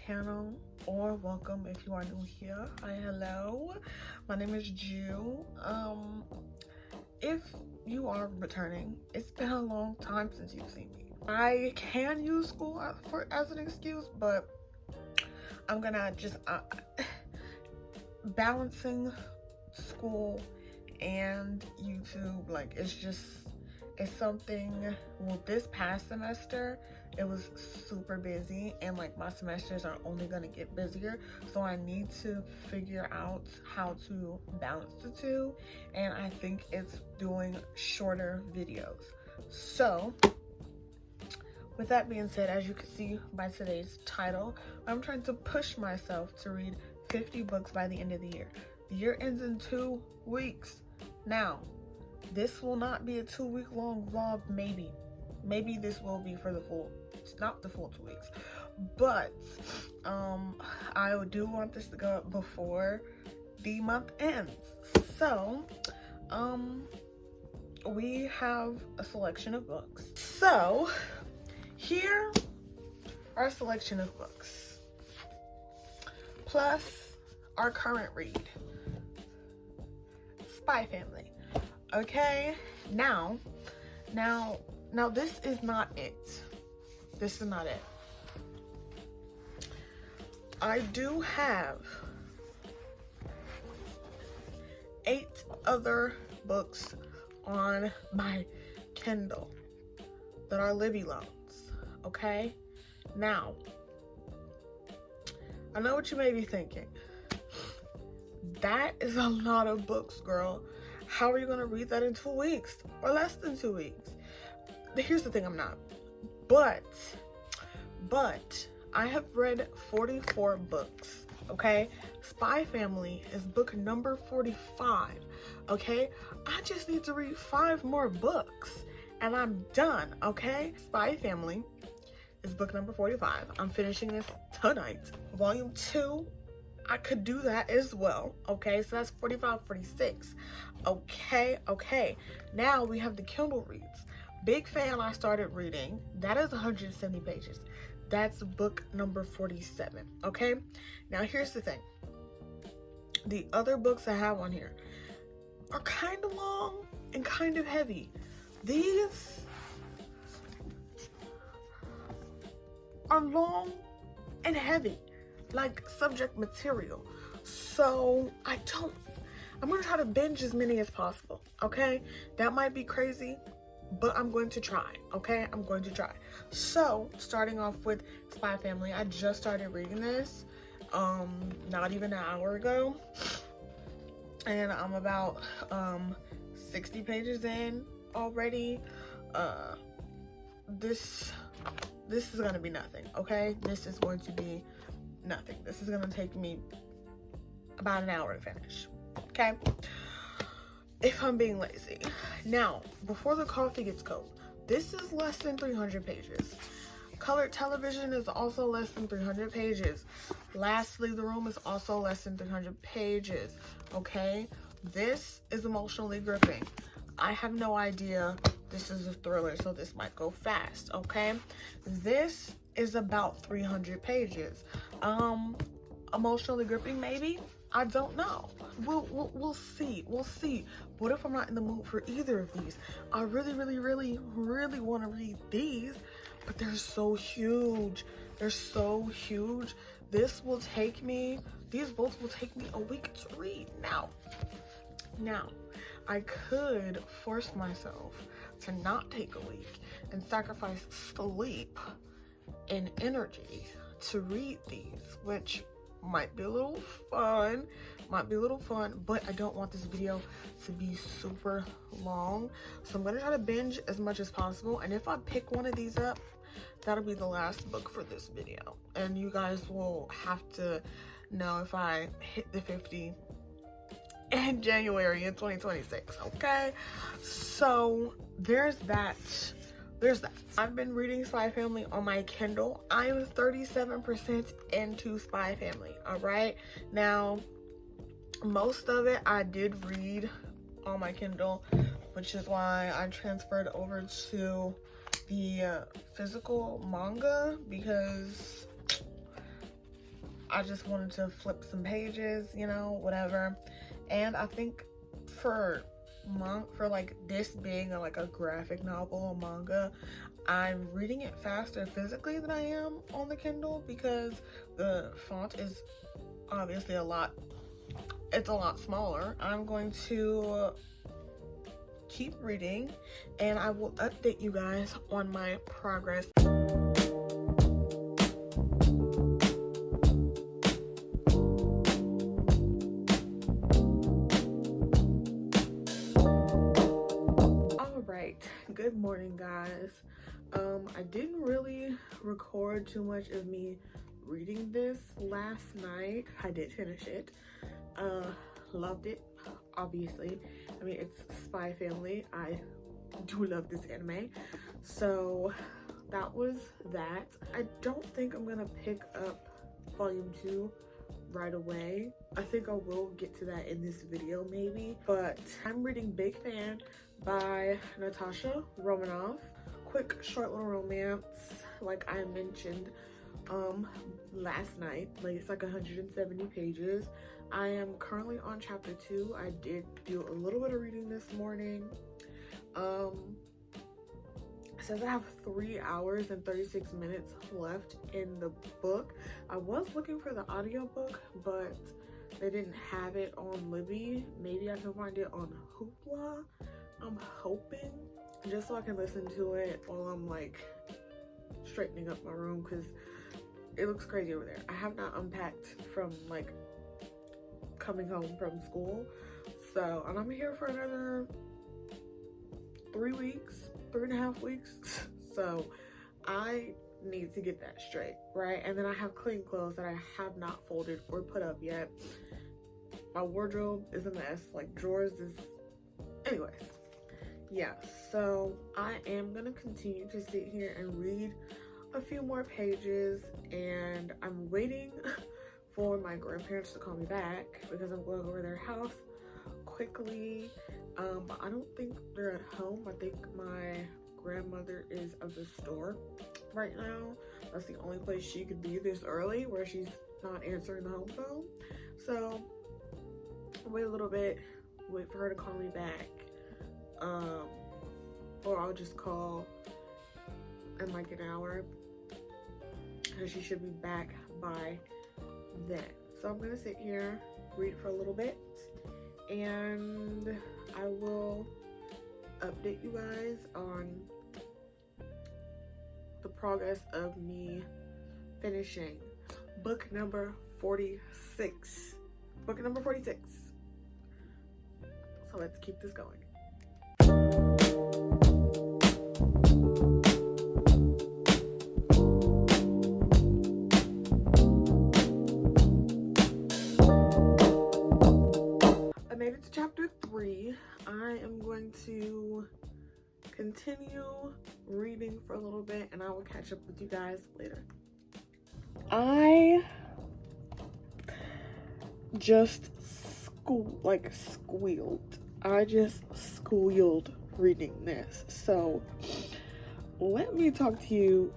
channel, or welcome if you are new here. Hi, hello, my name is Ju. If you are returning, it's been a long time since you've seen me. I can use school as an excuse, but I'm gonna just balancing school and YouTube, like it's something. Well, this past semester it was super busy, and like my semesters are only gonna get busier, so I need to figure out how to balance the two, and I think it's doing shorter videos. So with that being said, as you can see by today's title, I'm trying to push myself to read 50 books by the end of the year. The year ends in 2 weeks. Now, this will not be a 2-week long vlog, maybe this will be for the full, not the full 2 weeks, but I do want this to go up before the month ends. So we have a selection of books. So here are a selection of books, plus our current read, Spy Family. Okay, now this is not it. This is not it. I do have 8 other books on my Kindle that are Libby loans. Okay, now I know what you may be thinking. That is a lot of books, girl. How are you gonna read that in 2 weeks or less than 2 weeks? Here's the thing, I'm not. But I have read 44 books, okay? Spy Family is book number 45, okay? I just need to read 5 more books and I'm done, okay? Spy Family is book number 45. I'm finishing this tonight. Volume 2, I could do that as well, okay? So that's 45, 46. Okay. Now we have the Kindle reads. Big Fan I started reading. That is 170 pages. That's book number 47, okay? Now here's the thing. The other books I have on here are kind of long and kind of heavy. These are long and heavy, like subject material. So I'm gonna try to binge as many as possible, okay? That might be crazy, but I'm going to try, okay? I'm going to try. So starting off with Spy Family, I just started reading this not even an hour ago, and I'm about 60 pages in already. This is gonna be nothing, okay? This is going to be nothing. This is gonna take me about an hour to finish, okay? If I'm being lazy. Now, Before the Coffee Gets Cold, this is less than 300 pages. Colored Television is also less than 300 pages. Lastly, The Room is also less than 300 pages, okay? This is emotionally gripping. I have no idea. This is a thriller, so this might go fast, okay? This is about 300 pages. Emotionally gripping, maybe? I don't know. We'll see. We'll see. What if I'm not in the mood for either of these? I really want to read these, but they're so huge. They're so huge. These both will take me a week to read. Now, I could force myself to not take a week and sacrifice sleep and energy to read these, which might be a little fun, but I don't want this video to be super long, so I'm gonna try to binge as much as possible, and if I pick one of these up, that'll be the last book for this video, and you guys will have to know if I hit the 50 in January in 2026, okay? So there's that. I've been reading Spy Family on my Kindle. I am 37% into Spy Family, all right? Now, most of it I did read on my Kindle, which is why I transferred over to the physical manga, because I just wanted to flip some pages, you know, whatever. And I think for like this being like a graphic novel, a manga, I'm reading it faster physically than I am on the Kindle because the font is obviously it's a lot smaller. I'm going to keep reading and I will update you guys on my progress. Alright, good morning guys. I didn't really record too much of me reading this last night. I did finish it. Loved it, obviously. I mean, it's Spy Family. I do love this anime. So that was that. I don't think I'm gonna pick up volume 2 right away. I think I will get to that in this video maybe, but I'm reading Big Fan by Natasha Romanoff. Quick short little romance, like I mentioned last night. Like, it's like 170 pages. I am currently on chapter 2. I did do a little bit of reading this morning. It says I have 3 hours and 36 minutes left in the book. I was looking for the audiobook, but they didn't have it on Libby. Maybe I can find it on Hoopla. I'm hoping, just so I can listen to it while I'm like straightening up my room, because it looks crazy over there. I have not unpacked from like coming home from school, so, and I'm here for another 3.5 weeks, so I need to get that straight, right? And then I have clean clothes that I have not folded or put up yet. My wardrobe is a mess, like drawers is, anyways. Yeah, so I am gonna continue to sit here and read a few more pages, and I'm waiting for my grandparents to call me back because I'm going over their house quickly. But I don't think they're at home. I think my grandmother is at the store right now. That's the only place she could be this early where she's not answering the home phone. So wait a little bit, wait for her to call me back. Or I'll just call in like an hour, and she should be back by then. So I'm gonna sit here, read for a little bit, and I will update you guys on the progress of me finishing book number 46. Book number 46. So let's keep this going. I made it to chapter 3. I am going to continue reading for a little bit and I will catch up with you guys later. I just squealed. I just squealed reading this. So let me talk to you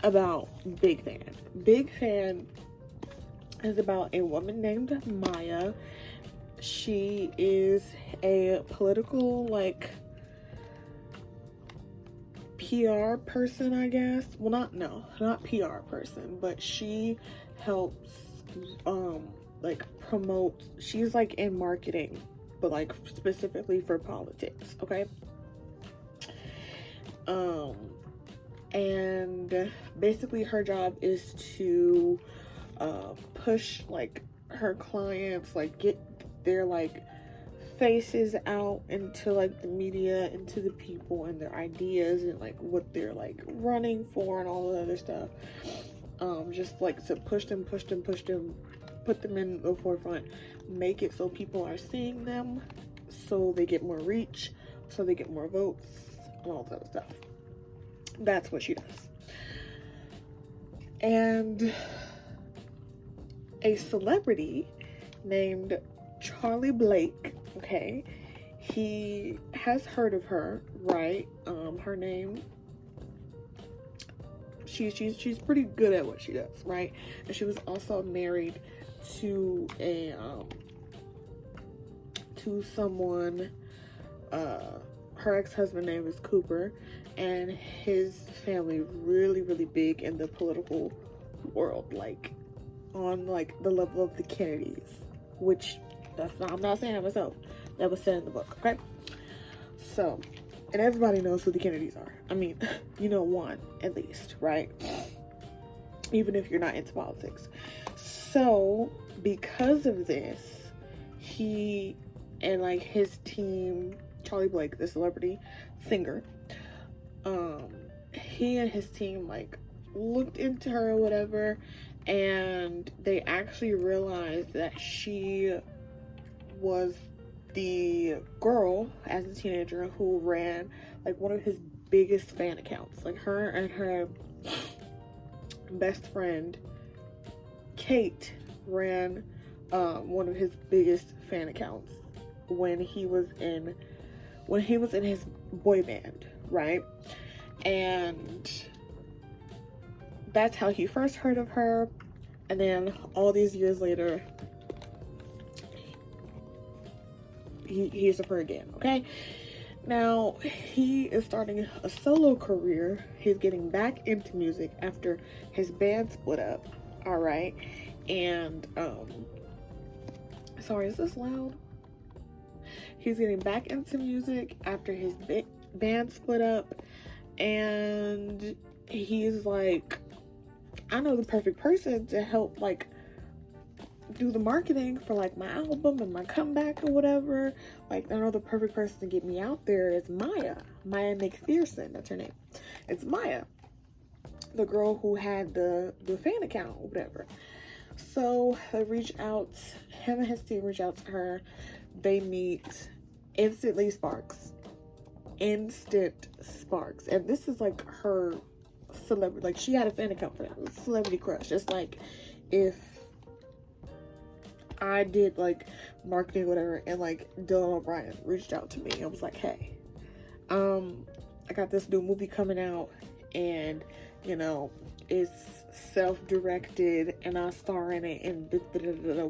about Big Fan. Big Fan is about a woman named Maya. She is a political PR person, I guess. Well, not PR person, but she helps promote. She's like in marketing, but like specifically for politics, okay? And basically her job is to push like her clients, like get their like faces out into like the media, into the people and their ideas and like what they're like running for and all the other stuff. Just like to push them, put them in the forefront, make it so people are seeing them, so they get more reach, so they get more votes and all that stuff. That's what she does. And a celebrity named Charlie Blake, okay, he has heard of her, right? Her name, she's pretty good at what she does, right? And she was also married to a to someone, her ex-husband name is Cooper, and his family really, really big in the political world, like on like the level of the Kennedys, which that's not, I'm not saying that myself, that was said in the book, okay? So, and everybody knows who the Kennedys are. I mean, you know one at least, right? Even if you're not into politics. So because of this, he and like his team, Charlie Blake, the celebrity singer, he and his team like looked into her or whatever, and they actually realized that she was the girl as a teenager who ran like one of his biggest fan accounts. Like her and her best friend Kate ran one of his biggest fan accounts when he was in his boy band, right? And that's how he first heard of her. And then all these years later, he hears of her again, okay? Now, he is starting a solo career. He's getting back into music after his band split up, all right? And, sorry, is this loud? He's getting back into music after his band split up, and he's like, I know the perfect person to help, like, do the marketing for like my album and my comeback or whatever. Like, I know the perfect person to get me out there is Maya McPherson. That's her name. It's Maya, the girl who had the fan account or whatever. So they reach out, him and his team reach out to her. They meet, instantly sparks, instant sparks. And this is like her celebrity, like she had a fan account for that. It was a celebrity crush. It's like if I did like marketing, whatever, and like Dylan O'Brien reached out to me and was like, hey, I got this new movie coming out, and you know, it's self-directed and I star in it, and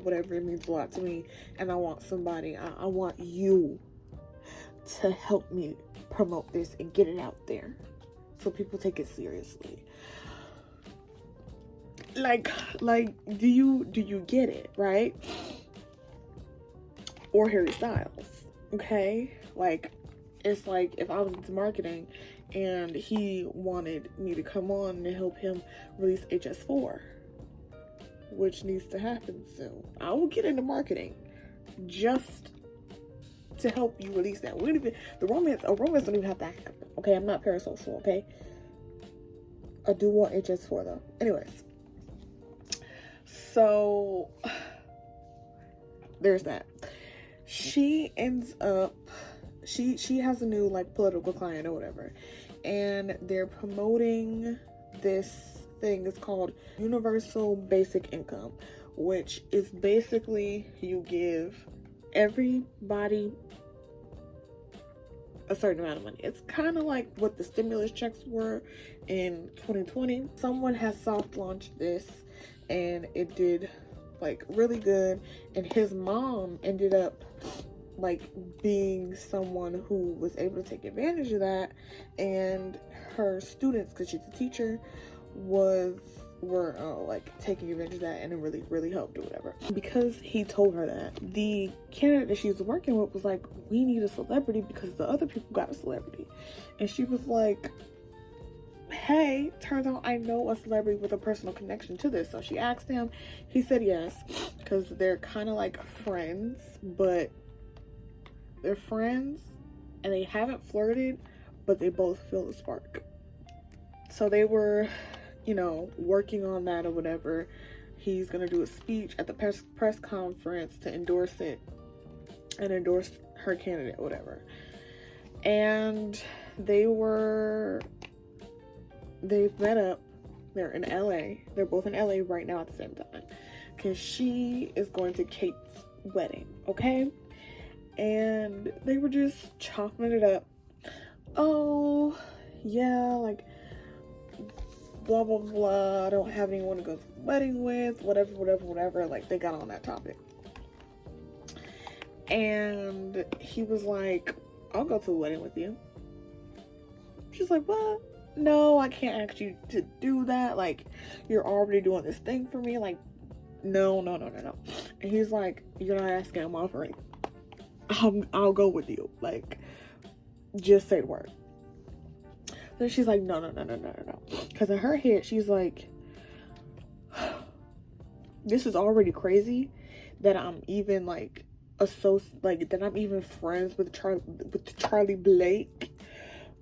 whatever, it means a lot to me, and I want somebody, I want you to help me promote this and get it out there so people take it seriously. Like, do you get it, right? Or Harry Styles, okay? Like, it's like if I was into marketing and he wanted me to come on and help him release HS4, which needs to happen soon. I will get into marketing just to help you release that. We don't even, a romance don't even have to happen, okay? I'm not parasocial, okay? I do want HS4 though. Anyways. So there's that. She ends up, she has a new like political client or whatever, and they're promoting this thing. It's called Universal Basic Income, which is basically you give everybody a certain amount of money. It's kind of like what the stimulus checks were in 2020. Someone has soft launched this and it did like really good, and his mom ended up like being someone who was able to take advantage of that, and her students, because she's a teacher, were like taking advantage of that, and it really helped or whatever. Because he told her that, the candidate that she was working with was like, we need a celebrity because the other people got a celebrity. And she was like, hey, turns out I know a celebrity with a personal connection to this. So she asked him, he said yes, because they're kind of like friends, but they're friends and they haven't flirted, but they both feel the spark. So they were, you know, working on that or whatever. He's gonna do a speech at the press conference to endorse it and endorse her candidate or whatever. And they've met up. They're in LA. They're both in LA right now at the same time, because she is going to Kate's wedding, okay? And they were just chopping it up. Oh yeah, like blah, blah, blah. I don't have anyone to go to the wedding with, whatever. Like, they got on that topic. And he was like, I'll go to the wedding with you. She's like, what? No, I can't ask you to do that. Like, you're already doing this thing for me. Like, no. And he's like, you're not asking, I'm offering. I'll go with you. Like, just say the word. Then she's like, no. Because in her head, she's like, this is already crazy that I'm even like that I'm even friends with Charlie Blake,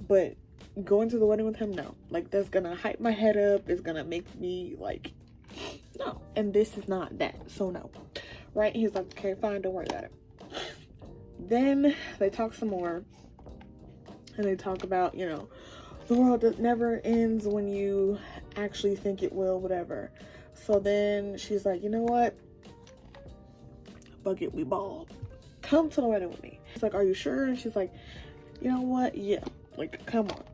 but going to the wedding with him, no. Like, that's gonna hype my head up. It's gonna make me like, no. And this is not that. So no. Right? He's like, okay, fine, don't worry about it. Then they talk some more, and they talk about, you know, the world never ends when you actually think it will, whatever. So then she's like, you know what? Bucket, we ball. Come to the wedding with me. He's like, are you sure? And she's like, you know what? Yeah. Like, come on.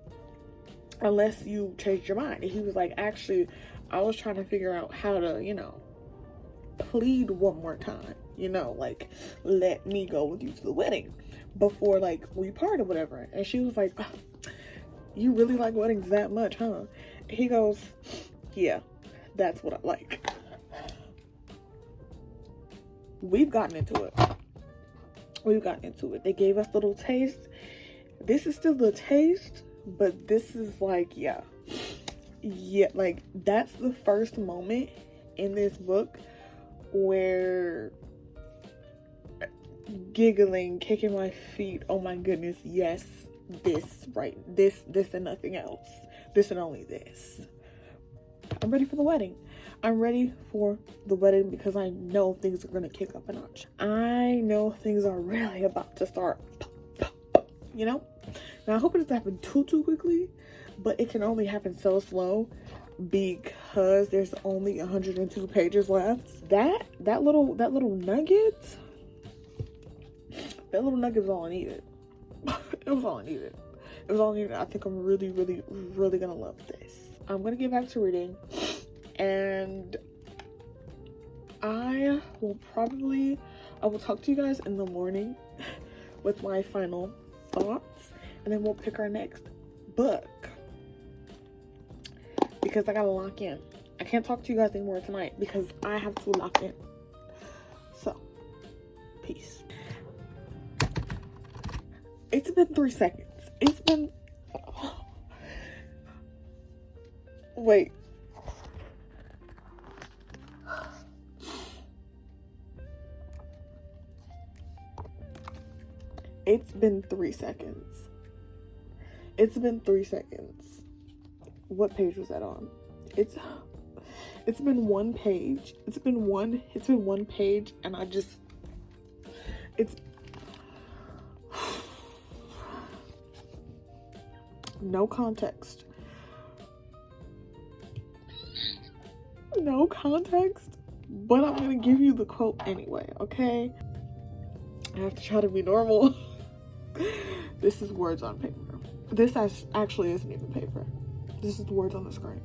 Unless you change your mind. And he was like, actually, I was trying to figure out how to, you know, plead one more time. You know, like, let me go with you to the wedding before, like, we part or whatever. And she was like, oh, you really like weddings that much, huh? He goes, yeah, that's what I like. We've gotten into it. They gave us a little taste. This is still the taste, but this is like, yeah, like, that's the first moment in this book where giggling, kicking my feet, oh my goodness, yes, this and nothing else, this and only this. I'm ready for the wedding. I'm ready for the wedding because I know things are gonna kick up a notch. I know things are really about to start, you know? Now, I hope it doesn't happen too quickly, but it can only happen so slow because there's only 102 pages left. That little nugget was all I needed. It was all I needed. I think I'm really gonna love this. I'm gonna get back to reading, and I will talk to you guys in the morning with my final thoughts, and then we'll pick our next book because I gotta lock in. I can't talk to you guys anymore tonight because I have to lock in. So, peace. It's been 3 seconds. Wait. It's been 3 seconds. What page was that on? It's been one page. It's been one page, and it's no context. But I'm gonna give you the quote anyway, okay? I have to try to be normal. This is words on paper. This actually isn't even paper. This is words on the screen.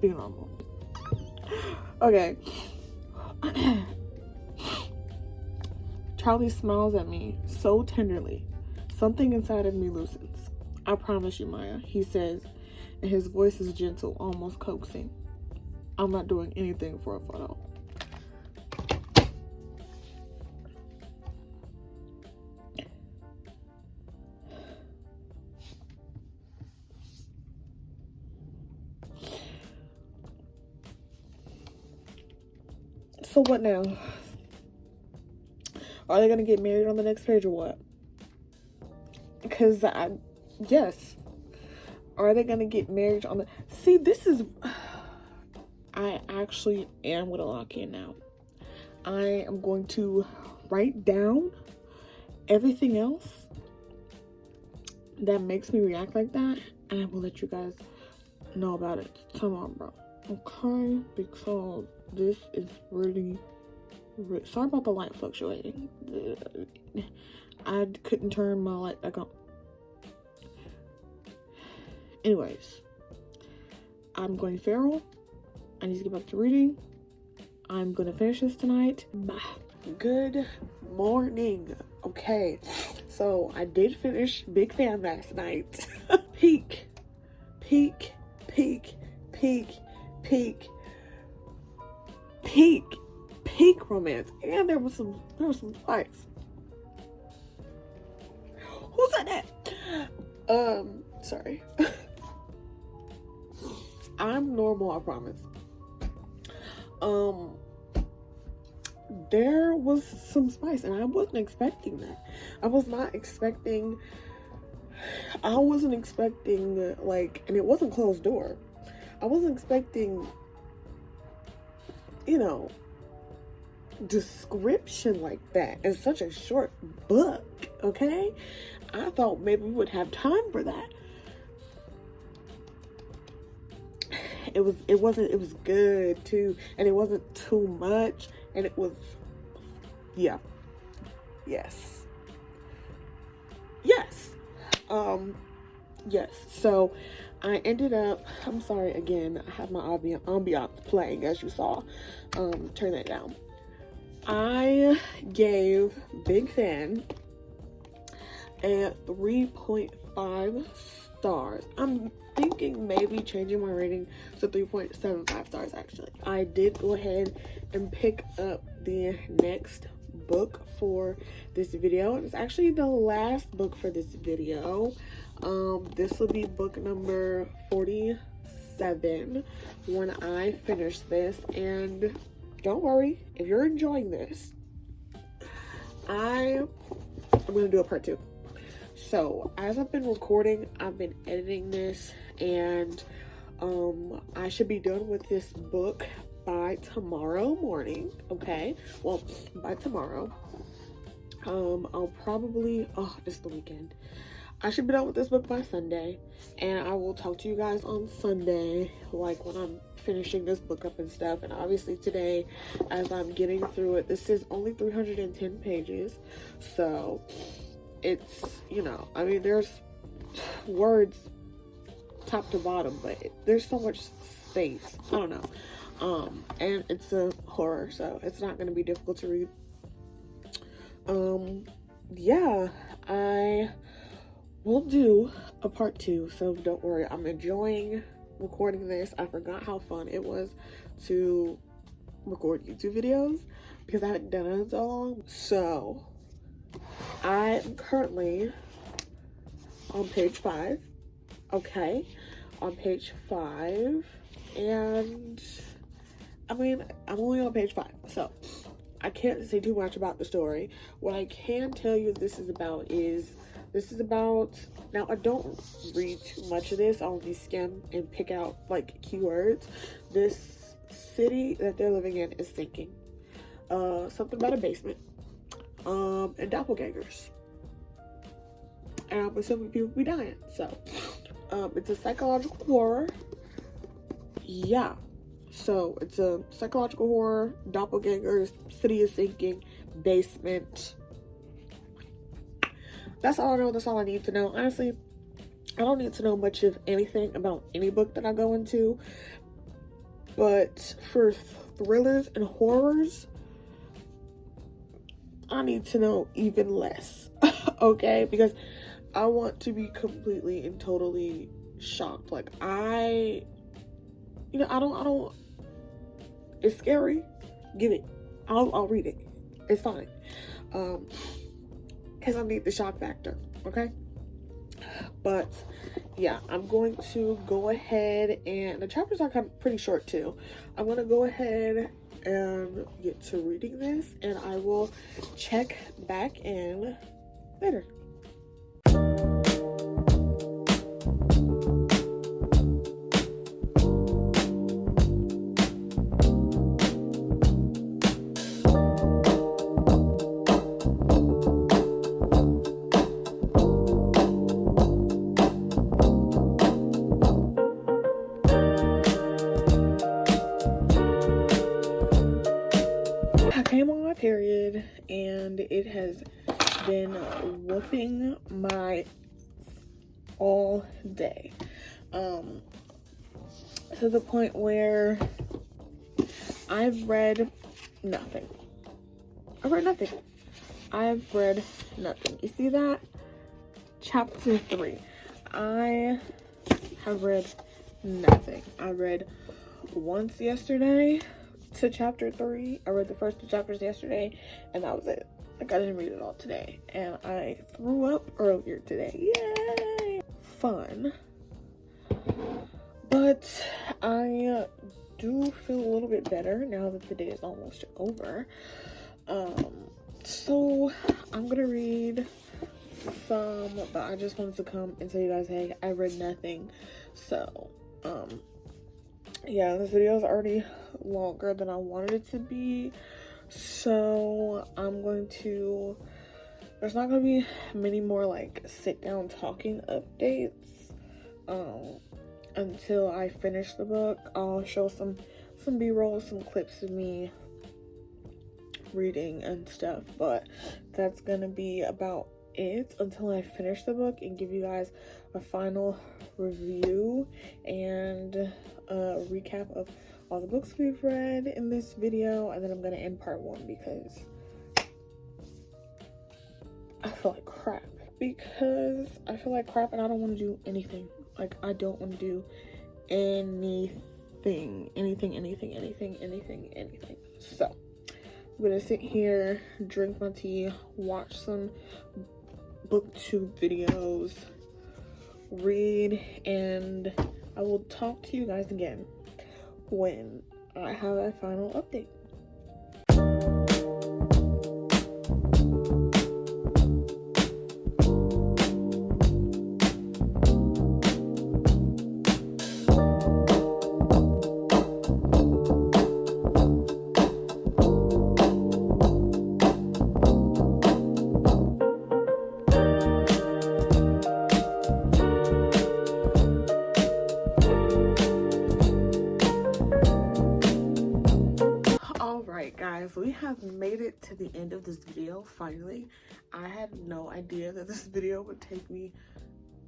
Be normal. Okay. Charlie smiles at me so tenderly. Something inside of me loosens. I promise you, Maya, he says, and his voice is gentle, almost coaxing. I'm not doing anything for a photo. So what now? Are they gonna get married on the next page or what? Because yes. Are they gonna get married on the... See, this is... I actually am gonna lock in now. I am going to write down everything else that makes me react like that, and I will let you guys know about it tomorrow, okay? Because this is really sorry about the light fluctuating. I couldn't turn my light back on. Anyways, I'm going feral. I need to get back to reading. I'm gonna finish this tonight. Bye. Good morning. Okay, so I did finish Big Fan last night. peak romance, and there was some fights. Who said that? Sorry. I'm normal, I promise. There was some spice, and I wasn't expecting that. I wasn't expecting, like, and it wasn't closed door. I wasn't expecting, you know, description like that in such a short book, okay? I thought maybe we would have time for that. It was good too, and it wasn't too much, and it was, yeah, yes, so I ended up, I'm sorry again, I have my ambiance playing, as you saw. Turn that down. I gave Big Fan a 3.5 stars. I'm thinking maybe changing my rating to 3.75 stars. Actually, I did go ahead and pick up the next book for this video. It's actually the last book for this video. This will be book number 47 when I finish this, and don't worry, if you're enjoying this, I'm gonna do a part 2. So as I've been recording, I've been editing this, and I should be done with this book by tomorrow morning. Okay, well, by tomorrow. I'll probably, it's the weekend. I should be done with this book by Sunday, and I will talk to you guys on Sunday, like when I'm finishing this book up and stuff. And obviously today, as I'm getting through it, this is only 310 pages, so it's, you know, I mean, there's words top to bottom, but there's so much space. I don't know. And it's a horror, so it's not going to be difficult to read. Yeah, I will do a part 2, so don't worry. I'm enjoying recording this. I forgot how fun it was to record YouTube videos because I haven't done it in so long. So I am currently on page 5. Okay, on page 5, and I mean, I'm only on page 5, so I can't say too much about the story. What I can tell you this is about, now I don't read too much of this, I only skim and pick out like keywords. This city that they're living in is sinking. Something about a basement, and doppelgangers. And I'm assuming people be dying, so it's a psychological horror. Yeah, so it's a psychological horror, doppelgangers, city is sinking, basement. That's all I know. That's all I need to know. Honestly, I don't need to know much of anything about any book that I go into, but for thrillers and horrors, I need to know even less. Okay, because I want to be completely and totally shocked. Like, I don't, it's scary. Give it. I'll read it. It's fine. Because I need the shock factor, okay? But yeah, I'm going to go ahead, and the chapters are kind of pretty short too. I'm going to go ahead and get to reading this, and I will check back in later. Period, and it has been whooping my all day. to the point where I've read nothing. I've read nothing. I've read nothing. You see that? Chapter 3. I have read nothing. I read once yesterday to chapter 3. I read the first 2 chapters yesterday, and that was it. Like, I didn't read it all today. And I threw up earlier today. Yay! Fun. But I do feel a little bit better now that the day is almost over. So I'm gonna read some, but I just wanted to come and tell you guys, hey, I read nothing. So yeah, this video is already longer than I wanted it to be, so I'm going to, there's not gonna be many more like sit down talking updates until I finish the book. I'll show some b-roll, some clips of me reading and stuff, but that's gonna be about it until I finish the book and give you guys a final review and a recap of all the books we've read in this video, and then I'm gonna end part 1 because I feel like crap. And I don't want to do anything. Like, I don't want to do anything. So I'm gonna sit here, drink my tea, watch some booktube videos, read, and I will talk to you guys again when I have a final update. Guys, we have made it to the end of this video finally. I had no idea that this video would take me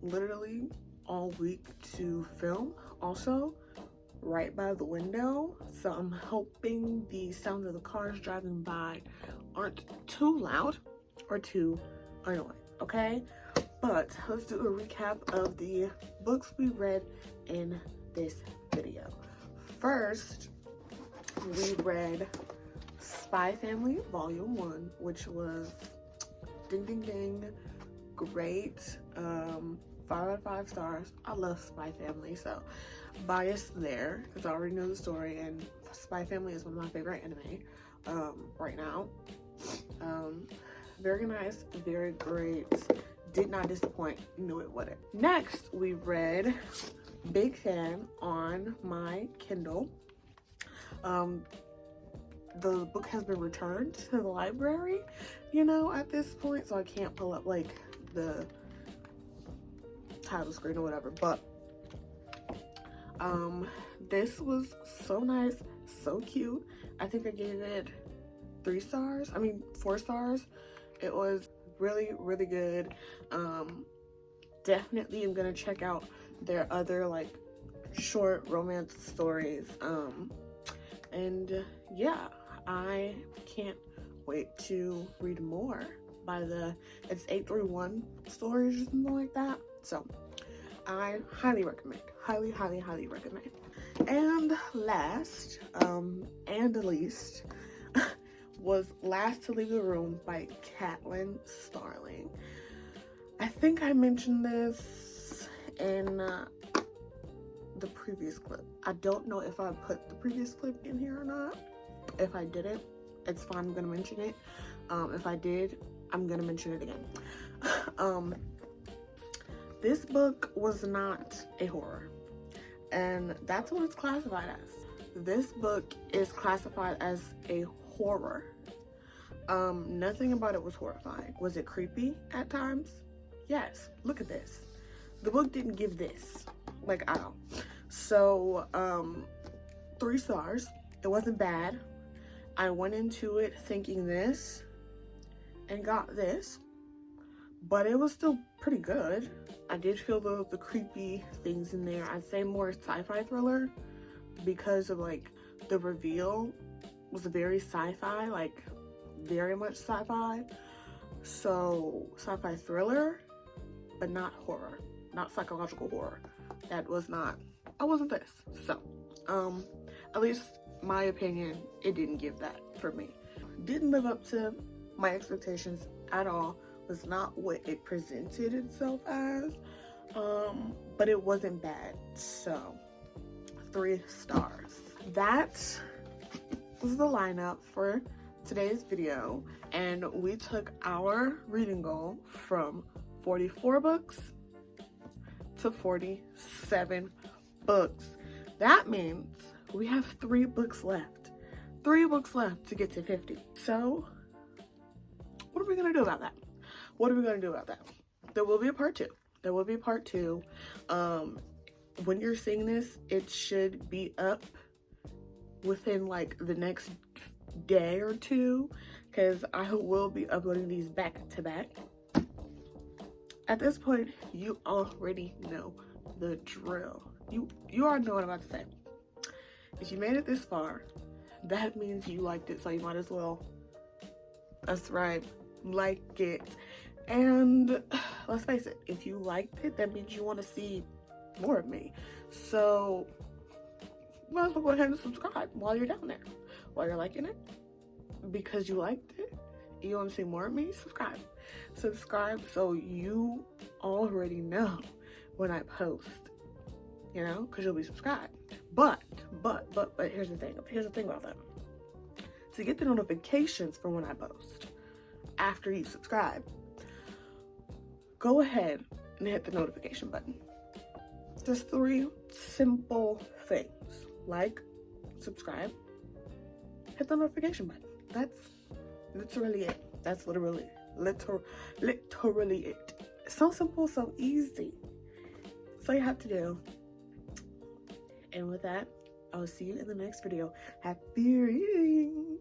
literally all week to film. Also, right by the window, so I'm hoping the sound of the cars driving by aren't too loud or too annoying, okay? But let's do a recap of the books we read in this video. First, we read Spy Family Volume 1, which was ding ding ding, great. 5 out of 5 stars. I love Spy Family, so biased there because I already know the story, and Spy Family is one of my favorite anime right now. Very nice, very great, did not disappoint, knew it wouldn't. Next, we read Big Fan on my Kindle. The book has been returned to the library, you know, at this point, so I can't pull up like the title screen or whatever, but this was so nice, so cute. I think I gave it 4 stars. It was really, really good. Definitely am gonna check out their other like short romance stories, and yeah, I can't wait to read more by it's 831 stories or something like that. So I highly recommend, highly recommend. And last and least was Last to Leave the Room by Caitlin Starling. I think I mentioned this in the previous clip. I don't know if I put the previous clip in here or not. If I didn't, it's fine, I'm gonna mention it. If I did, I'm gonna mention it again. This book was not a horror, and that's what it's classified as. This book is classified as a horror. Nothing about it was horrifying. Was it creepy at times? Yes. Look at this. The book didn't give this, like, at all. So 3 stars. It wasn't bad. I went into it thinking this and got this, but it was still pretty good. I did feel the creepy things in there. I'd say more sci-fi thriller because of like the reveal was very sci-fi, like very much sci-fi. So sci-fi thriller, but not horror, not psychological horror. That was not, I wasn't this. So at least my opinion, it didn't give that for me. Didn't live up to my expectations at all. Was not what it presented itself as, but it wasn't bad. So 3 stars. That was the lineup for today's video, and we took our reading goal from 44 books to 47 books. That means we have 3 books left. 3 books left to get to 50. So what are we gonna do about that? What are we gonna do about that? There will be a part 2. There will be a part 2. When you're seeing this, it should be up within like the next day or 2, because I will be uploading these back to back. At this point, you already know the drill. You already know what I'm about to say. If you made it this far, that means you liked it, so you might as well, that's right, like it. And let's face it, if you liked it, that means you want to see more of me. So you might as well go ahead and subscribe while you're down there, while you're liking it, because you liked it. You want to see more of me? Subscribe so you already know when I post, you know, because you'll be subscribed. But here's the thing about that. To get the notifications for when I post after you subscribe, go ahead and hit the notification button. There's 3 simple things: like, subscribe, hit the notification button. That's literally it. That's literally it. So simple, so easy. That's all you have to do. And with that, I'll see you in the next video. Happy reading!